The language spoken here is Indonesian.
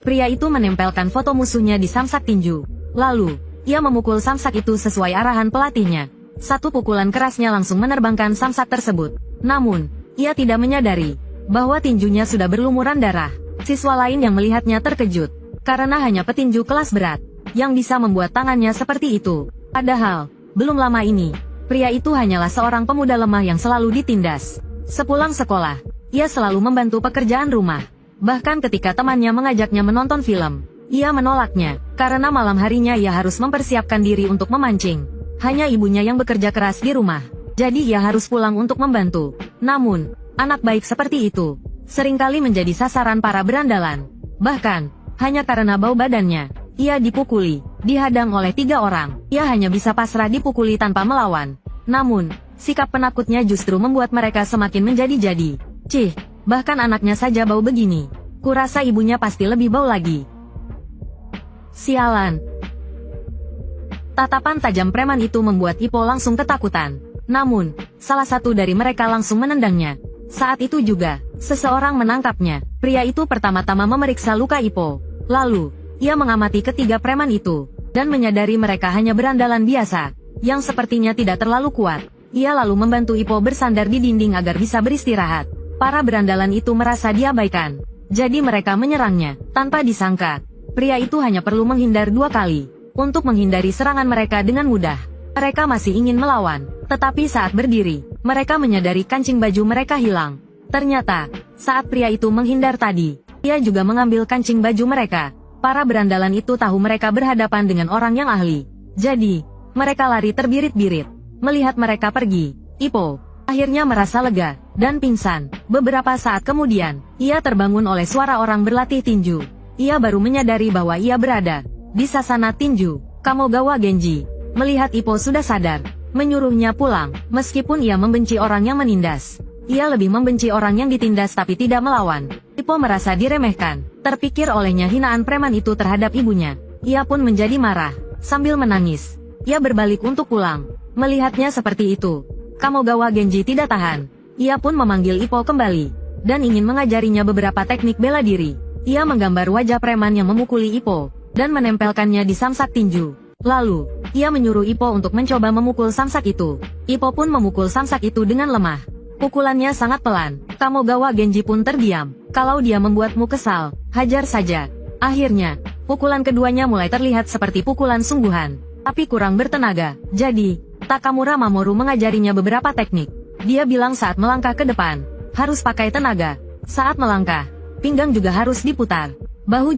Pria itu menempelkan foto musuhnya di samsak tinju. Lalu, ia memukul samsak itu sesuai arahan pelatihnya. Satu pukulan kerasnya langsung menerbangkan samsak tersebut. Namun, ia tidak menyadari bahwa tinjunya sudah berlumuran darah. Siswa lain yang melihatnya terkejut, karena hanya petinju kelas berat yang bisa membuat tangannya seperti itu. Padahal, belum lama ini, pria itu hanyalah seorang pemuda lemah yang selalu ditindas. Sepulang sekolah, ia selalu membantu pekerjaan rumah. Bahkan ketika temannya mengajaknya menonton film, ia menolaknya, karena malam harinya ia harus mempersiapkan diri untuk memancing. Hanya ibunya yang bekerja keras di rumah, jadi ia harus pulang untuk membantu. Namun, anak baik seperti itu seringkali menjadi sasaran para berandalan. Bahkan, hanya karena bau badannya, ia dipukuli, dihadang oleh 3 orang. Ia hanya bisa pasrah dipukuli tanpa melawan. Namun, sikap penakutnya justru membuat mereka semakin menjadi-jadi. Cih, bahkan anaknya saja bau begini. Kurasa ibunya pasti lebih bau lagi. Sialan. Tatapan tajam preman itu membuat Ippo langsung ketakutan. Namun, salah satu dari mereka langsung menendangnya. Saat itu juga, seseorang menangkapnya. Pria itu pertama-tama memeriksa luka Ippo. Lalu, ia mengamati ketiga preman itu, dan menyadari mereka hanya berandalan biasa, yang sepertinya tidak terlalu kuat. Ia lalu membantu Ippo bersandar di dinding agar bisa beristirahat. Para berandalan itu merasa diabaikan, jadi mereka menyerangnya. Tanpa disangka, pria itu hanya perlu menghindar 2 kali, untuk menghindari serangan mereka dengan mudah. Mereka masih ingin melawan, tetapi saat berdiri, mereka menyadari kancing baju mereka hilang. Ternyata, saat pria itu menghindar tadi, ia juga mengambil kancing baju mereka. Para berandalan itu tahu mereka berhadapan dengan orang yang ahli. Jadi, mereka lari terbirit-birit. Melihat mereka pergi, Ippo akhirnya merasa lega, dan pingsan. Beberapa saat kemudian, ia terbangun oleh suara orang berlatih tinju. Ia baru menyadari bahwa ia berada di sasana tinju Kamogawa Genji. Melihat Ippo sudah sadar, menyuruhnya pulang. Meskipun ia membenci orang yang menindas, ia lebih membenci orang yang ditindas tapi tidak melawan. Ippo merasa diremehkan. Terpikir olehnya hinaan preman itu terhadap ibunya. Ia pun menjadi marah, sambil menangis. Ia berbalik untuk pulang. Melihatnya seperti itu, Kamogawa Genji tidak tahan. Ia pun memanggil Ippo kembali, dan ingin mengajarinya beberapa teknik bela diri. Ia menggambar wajah preman yang memukuli Ippo, dan menempelkannya di samsak tinju. Lalu, ia menyuruh Ippo untuk mencoba memukul samsak itu. Ippo pun memukul samsak itu dengan lemah. Pukulannya sangat pelan. Kamogawa Genji pun terdiam. Kalau dia membuatmu kesal, hajar saja. Akhirnya, pukulan keduanya mulai terlihat seperti pukulan sungguhan, tapi kurang bertenaga. Jadi, Takamura Mamoru mengajarinya beberapa teknik. Dia bilang saat melangkah ke depan, harus pakai tenaga. Saat melangkah, pinggang juga harus diputar. Bahu